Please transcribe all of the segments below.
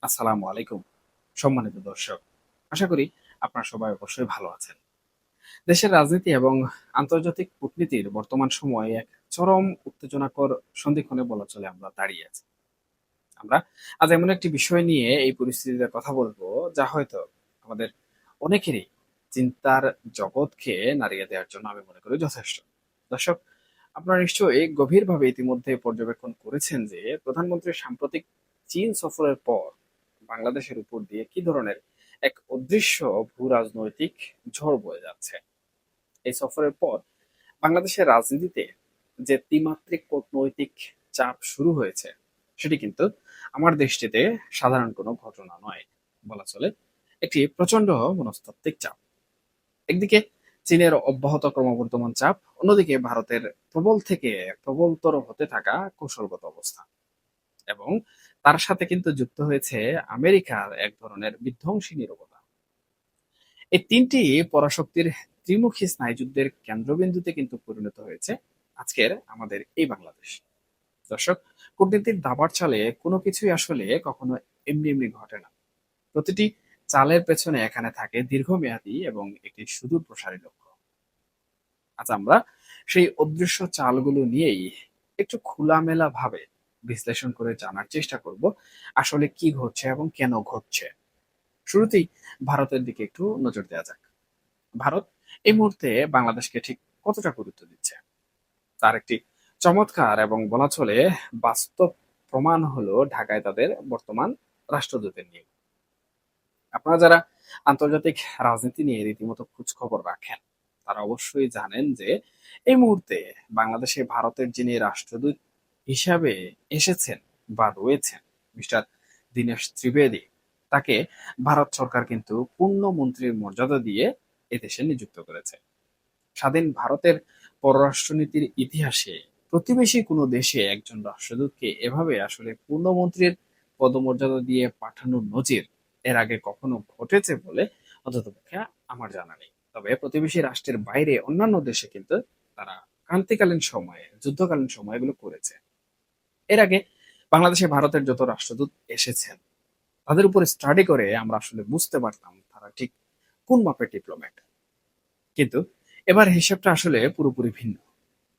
আসসালামু আলাইকুম। সম্মানিত দর্শক, আশা করি আপনারা সবাই অবশ্যই ভালো আছেন। দেশের রাজনীতি এবং আন্তর্জাতিক কূটনীতির বর্তমান সময়ে এক চরম উত্তেজনাকর সন্ধিক্ষণে বলা চলে আমরা দাঁড়িয়ে আছি। আমরা আজ এমন একটি বিষয় নিয়ে এই পরিস্থিতিতে কথা বলবো, যা হয়তো আমাদের অনেকেরই চিন্তার জগৎকে নাড়িয়ে দেওয়ার জন্য আমি মনে করি যথেষ্ট। দর্শক, আপনারা নিশ্চয়ই গভীরভাবে ইতিমধ্যে পর্যবেক্ষণ করেছেন যে প্রধানমন্ত্রীর সাম্প্রতিক চীন সফরের পর বাংলাদেশের উপর দিয়ে কি ধরনের এক অদৃশ্য ভূ রাজনৈতিক ঝড় বয়ে যাচ্ছে। এই সফরের পর বাংলাদেশের রাজনীতিতে যে ত্রিমাত্রিক কূটনৈতিক চাপ শুরু হয়েছে, সেটি কিন্তু আমার দেশটিতে সাধারণ কোনো ঘটনা নয়, বলা চলে একটি প্রচন্ড মনস্তাত্ত্বিক চাপ। একদিকে চীনের অব্যাহত ক্রমবর্ধমান চাপ, অন্যদিকে ভারতের প্রবল থেকে প্রবলতর হতে থাকা কৌশলগত অবস্থা, এবং তার সাথে কিন্তু যুক্ত হয়েছে আমেরিকার এক ধরনের বিধ্বংসী নীরবতা। এই তিনটি পরাশক্তির ত্রিমুখী স্নায়ুযুদ্ধের কেন্দ্রবিন্দুতে কিন্তু পরিণত হয়েছে আজকের আমাদের এই বাংলাদেশ। দর্শক, কূটনীতির দাবার চালে কোনো কিছুই আসলে কখনো এমনি এমনি ঘটে না। প্রতিটি চালের পেছনে এখানে থাকে দীর্ঘমেয়াদী এবং একটি সুদূর প্রসারী লক্ষ্য। আজ আমরা সেই অদৃশ্য চালগুলো নিয়েই একটু খোলামেলা ভাবে বিশ্লেষণ করে জানার চেষ্টা করব আসলে কি ঘটছে এবং কেন ঘটছে। শুরুতেই ভারতের দিকে একটু নজর দেওয়া যাক। ভারত এই মুহূর্তে বাংলাদেশকে ঠিক কতটা গুরুত্ব দিচ্ছে, তার একটি চমৎকার এবং বলা চলে বাস্তব প্রমাণ হলো ঢাকায় তাদের বর্তমান রাষ্ট্রদূতের নিয়োগ। আপনারা যারা আন্তর্জাতিক রাজনীতি নিয়ে রীতিমতো খোঁজ খবর রাখেন, তারা অবশ্যই জানেন যে এই মুহূর্তে বাংলাদেশে ভারতের যিনি রাষ্ট্রদূত হিসাবে এসেছেন বা রয়েছেন, মিস্টার দীনেশ ত্রিবেদী, তাকে ভারত সরকার কিন্তু পূর্ণ মন্ত্রীর মর্যাদা দিয়ে এদেশে নিযুক্ত করেছে। স্বাধীন ভারতের পররাষ্ট্রনীতির ইতিহাসে প্রতিবেশী কোনো দেশে একজন রাষ্ট্রদূতকে এভাবে আসলে পূর্ণমন্ত্রীর পদমর্যাদা দিয়ে পাঠানোর নজির এর আগে কখনো ঘটেছে বলে অন্ততপক্ষে আমার জানা নেই। তবে প্রতিবেশী রাষ্ট্রের বাইরে অন্যান্য দেশে কিন্তু তারা ক্রান্তিকালীন সময়ে, যুদ্ধকালীন সময় এগুলো করেছে। এর আগে বাংলাদেশে ভারতের যত রাষ্ট্রদূত এসেছেন, তাদের উপর স্টাডি করে আমরা আসলে বুঝতে পারতাম তারা ঠিক কোন মাপের ডিপ্লোম্যাট। কিন্তু এবার হিসেবটা আসলে পুরোপুরি ভিন্ন।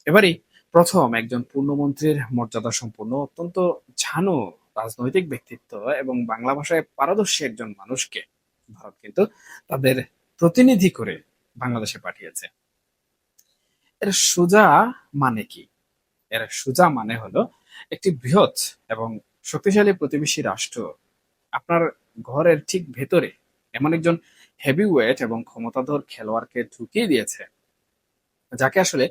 এবারই প্রথম একজন পূর্ণমন্ত্রীর মর্যাদা সম্পন্ন অত্যন্ত ঝানু রাজনৈতিক ব্যক্তিত্ব এবং বাংলা ভাষায় পারদর্শী একজন মানুষকে ভারত কিন্তু তাদের প্রতিনিধি করে বাংলাদেশে পাঠিয়েছে। এর সোজা মানে কি? এর সোজা মানে হলো একটি বৃহৎ এবং শক্তিশালী প্রতিবেশী রাষ্ট্র আপনার ঘরের ঠিক ভেতরে এমন একজন হেভিওয়েট এবং ক্ষমতাধর খেলোয়াড়কে ঢুকিয়ে দিয়েছে, যাকে আসলে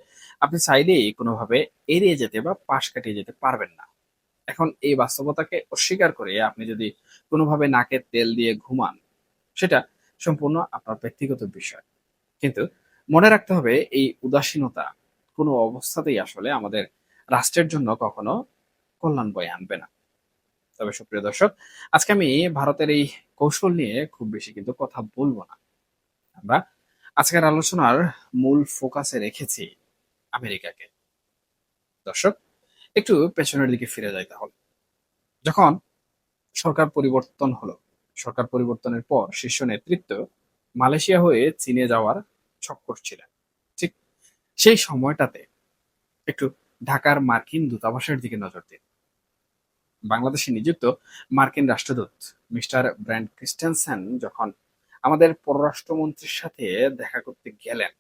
আপনি চাইলেই কোনোভাবে এড়িয়ে যেতে বা পাশ কাটিয়ে যেতে পারবেন না। এখন এই বাস্তবতাকে অস্বীকার করে আপনি যদি কোনোভাবে নাকে তেল দিয়ে ঘুমান, সেটা সম্পূর্ণ আপনার ব্যক্তিগত বিষয়। কিন্তু মনে রাখতে হবে এই উদাসীনতা কোনো অবস্থাতেই আসলে আমাদের রাষ্ট্রের জন্য কখনো কল্যাণ বয়ে আনবে না। তবে সুপ্রিয় দর্শক, আজকে আমি ভারতের এই কৌশল নিয়ে খুব বেশি কিন্তু কথা বলবো না। আমরা আজকের আলোচনার মূল ফোকাসে রেখেছি আমেরিকাকে। দর্শক, একটু পেছনের দিকে ফিরে যাই তাহলে। যখন সরকার পরিবর্তন হলো, সরকার পরিবর্তনের পর শীর্ষ নেতৃত্ব মালয়েশিয়া হয়ে চীনে যাওয়ার ছক করছিলেন। ঠিক সেই সময়টাতে একটু ঢাকার মার্কিন দূতাবাসের দিকে নজর দিন। বাংলাদেশে নিযুক্ত মার্কিন রাষ্ট্রদূত মিস্টার ব্র্যান্ড ক্রিস্টেনসেন যখন আমাদের পররাষ্ট্রমন্ত্রীর সাথে দেখা করতে গেলেন,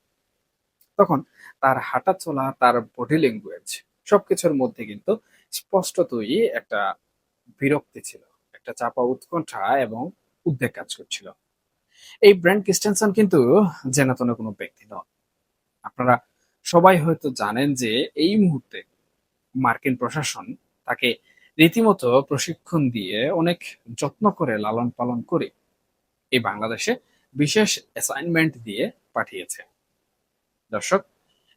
তখন তার হাঁটা চলা, তার বডি ল্যাঙ্গুয়েজ সবকিছুর মধ্যে কিন্তু স্পষ্টতই একটা বিরক্তি ছিল, একটা চাপা উৎকণ্ঠা এবং উদ্বেগ কাজ করছিল। এই ব্র্যান্ড ক্রিস্টেনসন কিন্তু যেন কোনো ব্যক্তি নন। আপনারা সবাই হয়তো জানেন যে এই মুহূর্তে মার্কিন প্রশাসন তাকে রীতিমতো প্রশিক্ষণ দিয়ে অনেক যত্ন করে লালন পালন করে এই বাংলাদেশে বিশেষ অ্যাসাইনমেন্ট দিয়ে পাঠিয়েছে। দর্শক,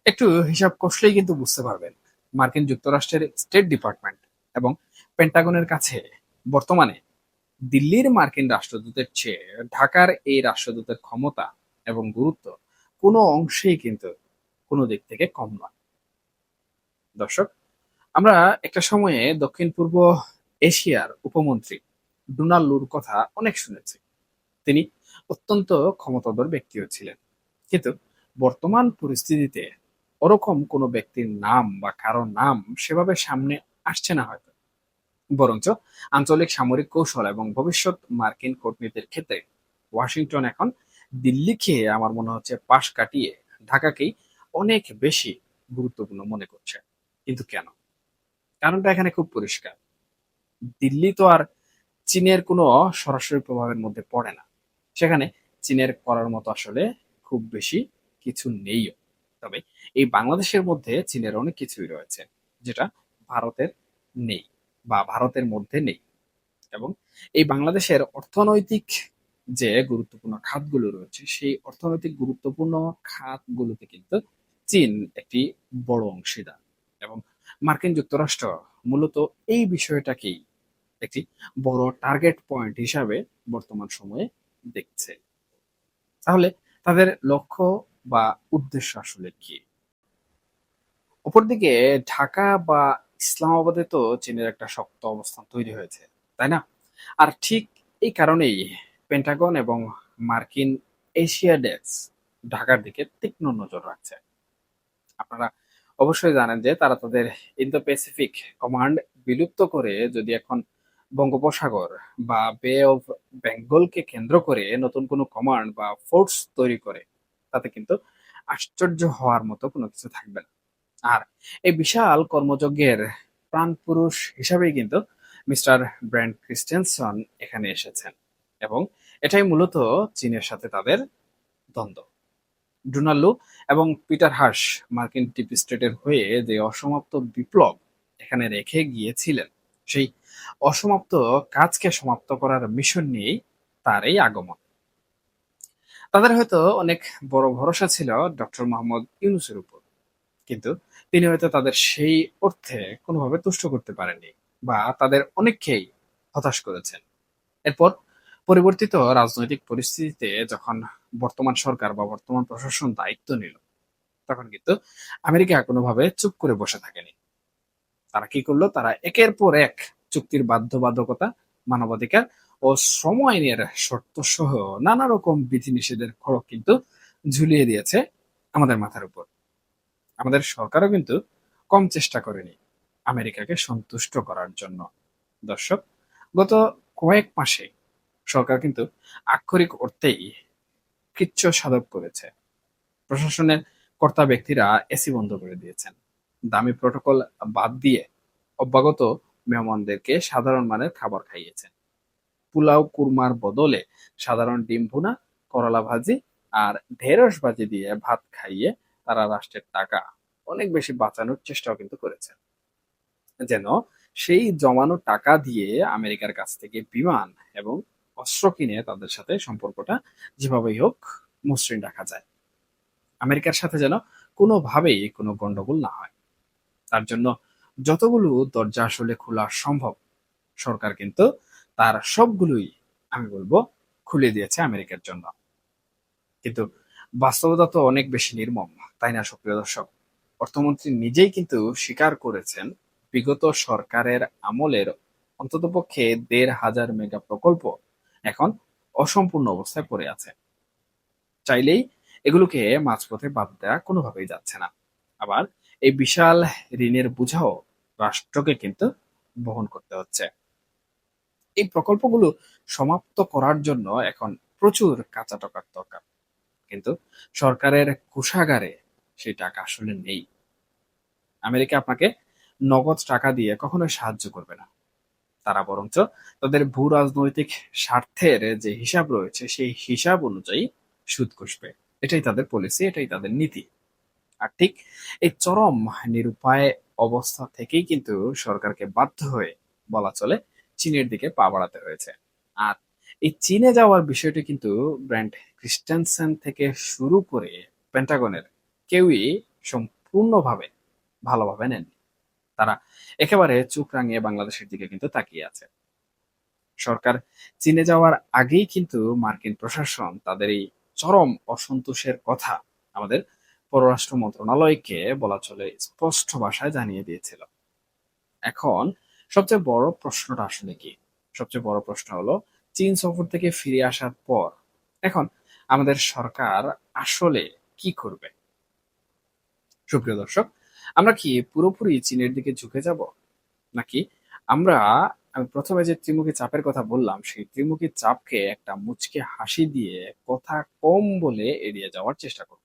একটু হিসাব কষলেই কিন্তু বুঝতে পারবেন মার্কিন যুক্তরাষ্ট্রের স্টেট ডিপার্টমেন্ট এবং পেন্টাগনের কাছে বর্তমানে দিল্লির মার্কিন রাষ্ট্রদূতের চেয়ে ঢাকার এই রাষ্ট্রদূতের ক্ষমতা এবং গুরুত্ব কোনো অংশেই কিন্তু কোনো দিক থেকে কম নয়। দর্শক, আমরা একটা সময়ে দক্ষিণ পূর্ব এশিয়ার উপমন্ত্রী ডোনাল্ড লুর কথা অনেক শুনেছি। তিনি অত্যন্ত ক্ষমতাধর ব্যক্তিও ছিলেন। কিন্তু বর্তমান পরিস্থিতিতে ওরকম কোনো ব্যক্তির নাম বা কারো নাম সেভাবে সামনে আসছে না হয়তো। বরঞ্চ আঞ্চলিক সামরিক কৌশল এবং ভবিষ্যৎ মার্কিন কূটনীতির ক্ষেত্রে ওয়াশিংটন এখন দিল্লিকে আমার মনে হচ্ছে পাশ কাটিয়ে ঢাকাকেই অনেক বেশি গুরুত্বপূর্ণ মনে করছে। কিন্তু কেন? কারণটা এখানে খুব পরিষ্কার। দিল্লি তো আর চীনের কোনো সরাসরি প্রভাবের মধ্যে পড়ে না। সেখানে চীনের করার মতো আসলে খুব বেশি কিছু নেইও। তবে এই বাংলাদেশের মধ্যে চীনের অনেক কিছুই রয়েছে, যেটা ভারতের নেই বা ভারতের মধ্যে নেই। এবং এই বাংলাদেশের অর্থনৈতিক যে গুরুত্বপূর্ণ খাতগুলো রয়েছে, সেই অর্থনৈতিক গুরুত্বপূর্ণ খাতগুলোতে কিন্তু চীন একটি বড় অংশীদার। এবং মার্কিন যুক্তরাষ্ট্র মূলত এই বিষয়টাকেই একটি বড় টার্গেট পয়েন্ট হিসাবে বর্তমান সময়ে দেখছে। তাহলে তাদের লক্ষ্য বা উদ্দেশ্য আসলে কি? অপরদিকে ঢাকা বা ইসলামাবাদে তো চীনের একটা শক্ত অবস্থান তৈরি হয়েছে, তাই না? আর ঠিক এই কারণেই পেন্টাগন এবং মার্কিন এশিয়া ডেস্ক ঢাকার দিকে তীক্ষ্ণ নজর রাখছে। আপনারা অবশ্যই জানেন যে তারা তাদের ইন্দো প্যাসিফিক কমান্ড বিলুপ্ত করে যদি এখন বঙ্গোপসাগর বা বে অফ বেঙ্গলকে কেন্দ্র করে নতুন কোনো কমান্ড বা ফোর্স তৈরি করে, তাতে কিন্তু আশ্চর্য হওয়ার মতো কোনো কিছু থাকবে না। আর এই বিশাল কর্মযজ্ঞের প্রাণপুরুষ হিসাবেই কিন্তু মিস্টার ব্র্যান্ড ক্রিস্টেনসন এখানে এসেছেন। এবং এটাই মূলত চীনের সাথে তাদের দ্বন্দ্ব। ডোনাল্ড এবং পিটার হাস মার্কিন ডিপ স্টেটের হয়ে যে অসমাপ্ত বিপ্লব এখানে রেখে গিয়েছিলেন, সেই অসমাপ্ত কাজকে সমাপ্ত করার মিশন নিয়েই তার এই আগমন। তাদের হয়তো অনেক বড় ভরসা ছিল ডক্টর মোহাম্মদ ইউনুসের উপর, কিন্তু তিনি হয়তো তাদের সেই অর্থে কোনোভাবে তুষ্ট করতে পারেননি বা তাদের অনেককেই হতাশ করেছেন। এরপর পরিবর্তিত রাজনৈতিক পরিস্থিতিতে যখন বর্তমান সরকার বা বর্তমান প্রশাসন দায়িত্ব নিল, তখন কিন্তু আমেরিকা কোনোভাবে চুপ করে বসে থাকেনি। তারা কি করলো? তারা একের পর এক চুক্তির বাধ্যবাধকতা, মানবাধিকার ও শ্রম আইনের শর্ত সহ নানা রকম বিধিনিষেধের খড়গ কিন্তু ঝুলিয়ে দিয়েছে আমাদের মাথার উপর। আমাদের সরকারও কিন্তু কম চেষ্টা করেনি আমেরিকাকে সন্তুষ্ট করার জন্য। দর্শক, গত কয়েক মাসে সরকার কিন্তু আক্ষরিক অর্থেই কৃচ্ছ সাধক করেছে। প্রশাসনের কর্তা ব্যক্তিরা এসি বন্ধ করে দিয়েছেন, দামি প্রোটোকল বাদ দিয়ে অভ্যাগত মেহমানদেরকে সাধারণ মানের খাবার খাইয়েছেন। পোলাও কুরমার বদলে সাধারণ ডিম ভুনা, করলা ভাজি আর ঢেঁড়স ভাজি দিয়ে ভাত খাইয়ে তারা রাষ্ট্রের টাকা অনেক বেশি বাঁচানোর চেষ্টাও কিন্তু করেছে, যেন সেই জমানো টাকা দিয়ে আমেরিকার কাছ থেকে বিমান এবং অস্ত্র কিনে তাদের সাথে সম্পর্কটা যেভাবেই হোক মসৃণ রাখা যায়। আমেরিকার সাথে যেন কোনোভাবেই কোনো গন্ডগোল না হয়, তার জন্য যতগুলো দরজা আসলে খোলা সম্ভব সরকার কিন্তু তার সবগুলোই, আমি বলবো, খুলে দিয়েছে আমেরিকার জন্য। কিন্তু বাস্তবতা তো অনেক বেশি নির্মম, তাই না সুপ্রিয় দর্শক? অর্থমন্ত্রী নিজেই কিন্তু স্বীকার করেছেন বিগত সরকারের আমলের অন্ততপক্ষে ১,৫০০ মেগা প্রকল্প এখন অসম্পূর্ণ অবস্থায় পড়ে আছে। চাইলেই এগুলোকে মাঝপথে বাদ দেওয়া কোনোভাবেই যাচ্ছে না। আবার এই বিশাল ঋণের বোঝাও রাষ্ট্রকে কিন্তু বহন করতে হচ্ছে। এই প্রকল্পগুলো সমাপ্ত করার জন্য এখন প্রচুর কাঁচা টাকার দরকার, কিন্তু সরকারের কোষাগারে সেই টাকা আসলে নেই। আমেরিকা আপনাকে নগদ টাকা দিয়ে কখনোই সাহায্য করবে না। তারা বরঞ্চ তাদের ভূ রাজনৈতিক স্বার্থের যে হিসাব রয়েছে সেই হিসাব অনুযায়ী সুদ কষবে। এটাই তাদের পলিসি, এটাই তাদের নীতি। আর ঠিক এই চরম নিরুপায় অবস্থা থেকেই কিন্তু সরকারকে বাধ্য হয়ে বলা চলে চীনের দিকে পা বাড়াতে হয়েছে। আর এই চীনে যাওয়ার বিষয়টি কিন্তু ব্র্যান্ড ক্রিস্টেনসেন থেকে শুরু করে পেন্টাগনের কেউই সম্পূর্ণভাবে ভালোভাবে নেননি। তারা একেবারে চোখ রাঙিয়ে বাংলাদেশের দিকে কিন্তু তাকিয়ে আছে। সরকার চীনে যাওয়ার আগেই কিন্তু মার্কিন প্রশাসন তাদের এই চরম অসন্তোষের কথা আমাদের পররাষ্ট্র মন্ত্রণালয়কে বলা চলে স্পষ্ট ভাষায় জানিয়ে দিয়েছিল। এখন সবচেয়ে বড় প্রশ্নটা আসলে কি? সবচেয়ে বড় প্রশ্ন হলো, চীন সফর থেকে ফিরে আসার পর এখন আমাদের সরকার আসলে কি করবে? সুপ্রিয় দর্শক, আমরা কি পুরোপুরি চীনের দিকে ঝুঁকে যাব, নাকি আমরা, আমি প্রথমে যে ত্রিমুখী চাপের কথা বললাম, সেই ত্রিমুখী চাপকে একটা মুচকে হাসি দিয়ে কথা কম বলে এড়িয়ে যাওয়ার চেষ্টা করব?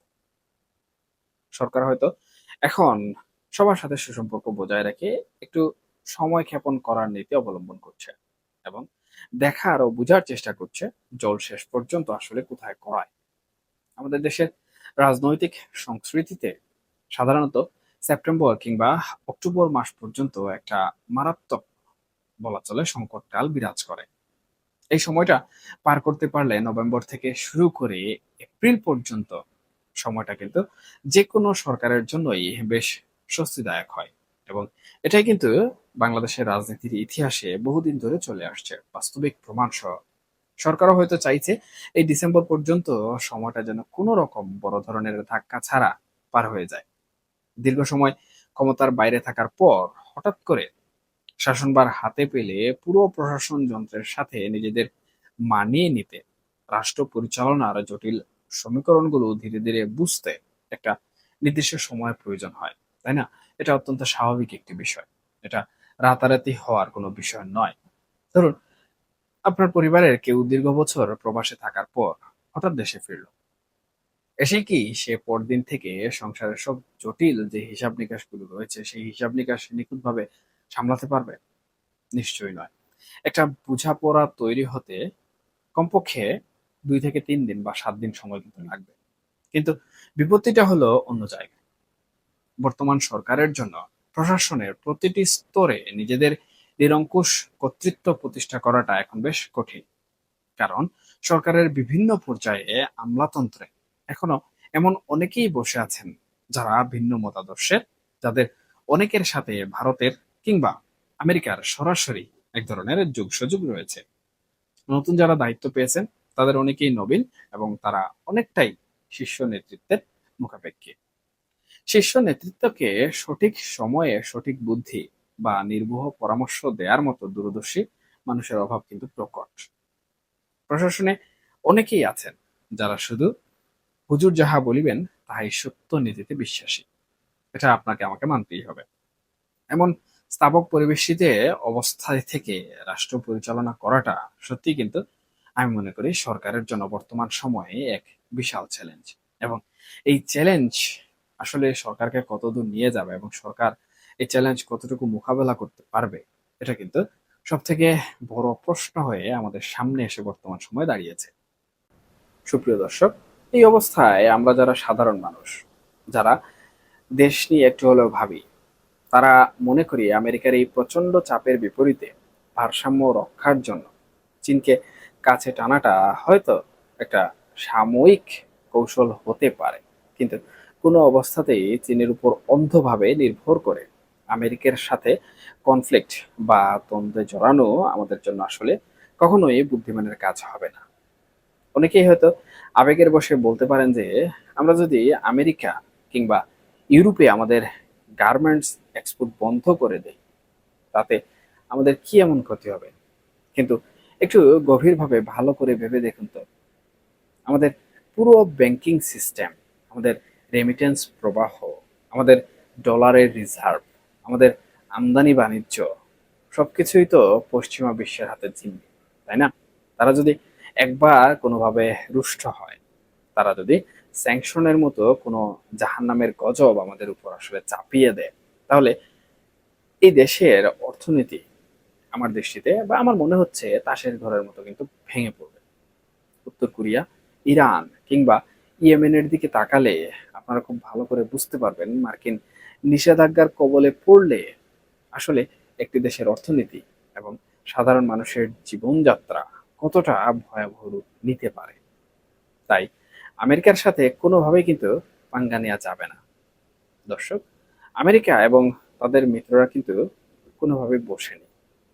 সরকার হয়তো এখন সবার সাথে সুসম্পর্ক বজায় রেখে একটু সময় ক্ষেপণ করার নীতি অবলম্বন করছে এবং দেখার ও বোঝার চেষ্টা করছে জল শেষ পর্যন্ত আসলে কোথায় করায়। আমাদের দেশের রাজনৈতিক সংস্কৃতিতে সাধারণত সেপ্টেম্বর কিংবা অক্টোবর মাস পর্যন্ত একটা মারাত্মক, বলা চলে, সংকটকাল বিরাজ করে। এই সময়টা পার করতে পারলে নভেম্বর থেকে শুরু করে এপ্রিল পর্যন্ত সময়টা কিন্তু যে কোনো সরকারের জন্যই বেশ স্বস্তিদায়ক হয় এবং এটাই কিন্তু বাংলাদেশের রাজনীতির ইতিহাসে বহুদিন ধরে চলে আসছে বাস্তবিক প্রমাণ সহ। সরকারও হয়তো চাইছে এই ডিসেম্বর পর্যন্ত সময়টা যেন কোনো রকম বড় ধরনের ধাক্কা ছাড়া পার হয়ে যায়। দীর্ঘ সময় ক্ষমতার বাইরে থাকার পর হঠাৎ করে শাসনভার হাতে পেলে পুরো প্রশাসন যন্ত্রের সাথে নিজেদের মানিয়ে নিতে, রাষ্ট্র পরিচালনার জটিল সমীকরণগুলো ধীরে ধীরে বুঝতে একটা নির্দিষ্ট সময় প্রয়োজন হয়, তাই না? এটা অত্যন্ত স্বাভাবিক একটি বিষয়। এটা রাতারাতি হওয়ার কোনো বিষয় নয়। ধরুন, আপনার পরিবারের কেউ দীর্ঘ বছর প্রবাসে থাকার পর হঠাৎ দেশে ফিরল। এসে কি সে পরদিন থেকে সংসারের সব জটিল যে হিসাব নিকাশ গুলো রয়েছে সেই হিসাব নিকাশ নিখুঁতভাবে সামলাতে পারবে? নিশ্চয়ই নয়। একটা বোঝাপড়া তৈরি হতে কমপক্ষে 2 থেকে 3 দিন বা 7 দিন সময় কিন্তু লাগবে। কিন্তু বিপত্তিটা হলো অন্য জায়গায়। বর্তমান সরকারের জন্য প্রশাসনের প্রতিটি স্তরে নিজেদের নিরঙ্কুশ কর্তৃত্ব প্রতিষ্ঠা করাটা এখন বেশ কঠিন। কারণ সরকারের বিভিন্ন পর্যায়ে আমলাতন্ত্রে এখনো এমন অনেকেই বসে আছেন যারা ভিন্ন মতাদর্শের, যাদের অনেকের সাথে ভারতের কিংবা আমেরিকার সরাসরি এক ধরনের যোগসুযোগ রয়েছে। নতুন যারা দায়িত্ব পেয়েছেন তাদের অনেকেই নবীন এবং তারা অনেকটাই শীর্ষ নেতৃত্বের মুখাপেক্ষী। শীর্ষ নেতৃত্বকে সঠিক সময়ে সঠিক বুদ্ধি বা নির্ভুল পরামর্শ দেওয়ার মতো দূরদর্শী মানুষের অভাব কিন্তু প্রকট। প্রশাসনে অনেকেই আছেন যারা শুধু হুজুর যাহা বলিবেন তাহাই সত্য নীতিতে বিশ্বাসী। এটা আপনাকে আমাকে মানতেই হবে। এমন স্থাবক পরিবেশিতে অবস্থায় থেকে রাষ্ট্র পরিচালনা করাটা সত্যি কিন্তু, আমি মনে করি, সরকারের জন্য বর্তমান সময়ে এক বিশাল চ্যালেঞ্জ। এবং এই চ্যালেঞ্জ আসলে সরকারকে কতদূর নিয়ে যাবে এবং সরকার এই চ্যালেঞ্জ কতটুকু মোকাবেলা করতে পারবে, এটা কিন্তু সব থেকে বড় প্রশ্ন হয়ে আমাদের সামনে এসে বর্তমান সময়ে দাঁড়িয়েছে। সুপ্রিয় দর্শক, এই অবস্থায় আমরা যারা সাধারণ মানুষ, যারা দেশ নিয়ে একটু হলেও ভাবি, তারা মনে করি আমেরিকার এই প্রচন্ড চাপের বিপরীতে ভারসাম্য রক্ষার জন্য চীনকে কাছে টানাটা হয়তো একটা সাময়িক কৌশল হতে পারে, কিন্তু কোনো অবস্থাতেই চীনের উপর অন্ধভাবে নির্ভর করে আমেরিকার সাথে কনফ্লিক্ট বা দ্বন্দ্বে জড়ানো আমাদের জন্য আসলে কখনোই বুদ্ধিমানের কাজ হবে না। অনেকেই হয়তো আবেগের বশে বলতে পারেন যে আমরা যদি আমেরিকা কিংবা ইউরোপে আমাদের গার্মেন্টস এক্সপোর্ট বন্ধ করে দেই, তাতে আমাদের কি এমন ক্ষতি হবে? কিন্তু একটু গভীরভাবে ভালো করে ভেবে দেখুন তো, আমাদের পুরো ব্যাংকিং সিস্টেম, আমাদের রেমিটেন্স প্রবাহ, আমাদের ডলারের রিজার্ভ, আমাদের আমদানি বাণিজ্য, সবকিছুই তো পশ্চিমা বিশ্বের হাতে জিম্মি, তাই না? তারা যদি একবার কোনোভাবে রুষ্ট হয়, তারা যদি স্যাংশনের মতো কোনো জাহান্নামের গজব আমাদের উপর আসলে চাপিয়ে দেয়, তাহলে এই দেশের অর্থনীতি আমার দৃষ্টিতে বা আমার মনে হচ্ছে তাসের ঘরের মতো কিন্তু ভেঙে পড়বে। উত্তর কোরিয়া, ইরান কিংবা ইয়েমেনের দিকে তাকালে আপনারা খুব ভালো করে বুঝতে পারবেন মার্কিন নিষেধাজ্ঞার কবলে পড়লে আসলে একটি দেশের অর্থনীতি এবং সাধারণ মানুষের জীবনযাত্রা কতটা ভয়াবহ রূপ নিতে পারে। তাই আমেরিকার সাথে কোনোভাবেই কিন্তু পাঙ্গা নেওয়া যাবে না। দর্শক, আমেরিকা এবং তাদের মিত্ররা কিন্তু কোনোভাবে বসেনি।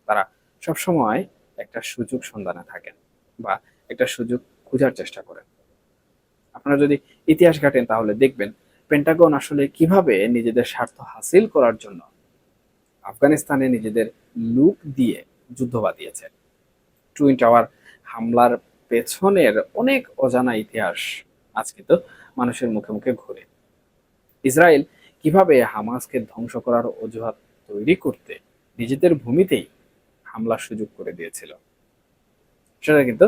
তারা সবসময় একটা সুযোগ সন্ধানে থাকেন বা একটা সুযোগ খোঁজার চেষ্টা করেন। আপনারা যদি ইতিহাস ঘাটেন তাহলে দেখবেন পেন্টাগন আসলে কিভাবে নিজেদের স্বার্থ হাসিল করার জন্য আফগানিস্তানে নিজেদের লুক দিয়ে যুদ্ধ বাঁধিয়েছে। টুইন টাওয়ার হামলার পেছনের অনেক অজানা ইতিহাস আজ কিন্তু মানুষের মুখে মুখে ঘুরে। ইসরায়েল কিভাবে হামাসকে ধ্বংস করার অজুহাত তৈরি করতে নিজেদের ভূমিতেই হামলার সুযোগ করে দিয়েছিল, সেটা কিন্তু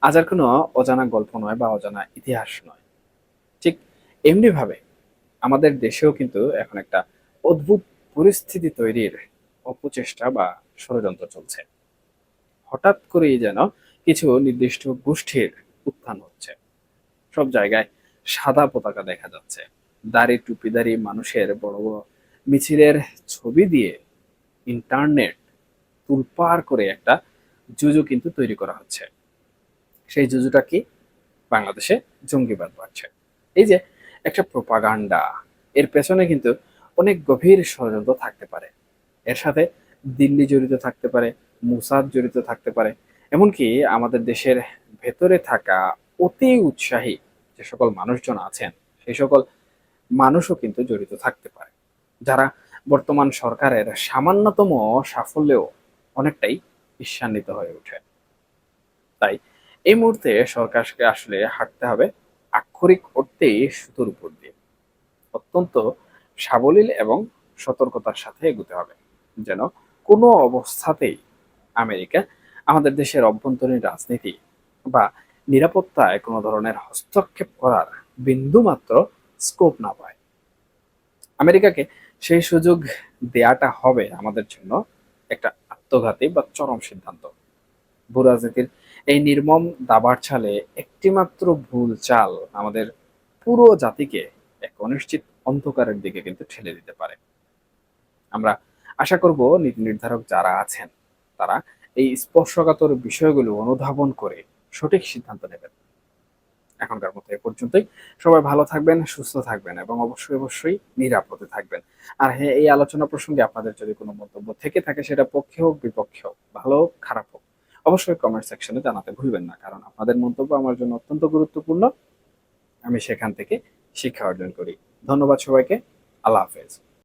আজ আর কোনো অজানা গল্প নয় বা অজানা ইতিহাস নয়। ঠিক এমনি ভাবে আমাদের দেশেও কিন্তু এখন একটা অদ্ভুত পরিস্থিতি তৈরির অপচেষ্টা বা ষড়যন্ত্র চলছে। হঠাৎ করেই যেন কিছু নির্দিষ্ট গোষ্ঠীর উত্থান হচ্ছে। সব জায়গায় সাদা পতাকা দেখা যাচ্ছে, দাড়ি টুপিদারি মানুষের বড় বড় মিছিলের ছবি দিয়ে ইন্টারনেট তুলপার করে একটা জুজু কিন্তু তৈরি করা হচ্ছে। সেই জুজুটা কি? বাংলাদেশে জঙ্গিবাদ বাড়ছে। এই যে একটা প্রোপাগান্ডা, এর পেছনে কিন্তু অনেক গভীর ষড়যন্ত্র থাকতে পারে। এর সাথে দিল্লি জড়িত থাকতে পারে, মুসাদ জড়িত থাকতে পারে, এমনকি আমাদের দেশের ভেতরে থাকা অতি উৎসাহী যে সকল মানুষজন আছেন সেই সকল মানুষও কিন্তু জড়িত থাকতে পারে, যারা বর্তমান সরকারের সামান্যতম সাফল্যেও অনেকটাই ঈর্ষান্বিত হয়ে ওঠে। তাই এই মুহূর্তে সরকারকে আসলে হাঁটতে হবে আক্ষরিক অর্থেই সুতোর উপর দিয়ে, অত্যন্ত সাবলীল এবং সতর্কতার সাথে এগোতে হবে, যেন কোনো অবস্থাতেই আমেরিকা আমাদের দেশের অভ্যন্তরীণ রাজনীতি বা নিরাপত্তায় কোনো ধরনের হস্তক্ষেপ করার বিন্দুমাত্র স্কোপ না পায়। আমেরিকাকে সেই সুযোগ দেয়াটা হবে আমাদের জন্য একটা আত্মঘাতী বা চরম সিদ্ধান্ত। ভূরাজনীতির এই নির্মম দাবার ছালে একটিমাত্র ভুল চাল আমাদের পুরো জাতিকে এক অনিশ্চিত অন্ধকারের দিকে কিন্তু ঠেলে দিতে পারে। আমরা আশা করব নীতি নির্ধারক যারা আছেন তারা এই স্পর্শকাতর বিষয়গুলো অনুধাবন করে সঠিক সিদ্ধান্ত নেবেন। এখনকার মতো এ পর্যন্তই। সবাই ভালো থাকবেন, সুস্থ থাকবেন এবং অবশ্যই অবশ্যই নিরাপদে থাকবেন। আর হ্যাঁ, এই আলোচনা প্রসঙ্গে আপনাদের যদি কোনো মন্তব্য থেকে থাকে, সেটা পক্ষে হোক বিপক্ষে হোক, ভালো হোক খারাপ হোক, অবশ্যই কমেন্ট সেকশনে জানাতে ভুলবেন না, কারণ আপনাদের মন্তব্য আমার জন্য অত্যন্ত গুরুত্বপূর্ণ। আমি সেখান থেকে শিক্ষা অর্জন করি। ধন্যবাদ সবাইকে। আল্লাহ হাফেজ।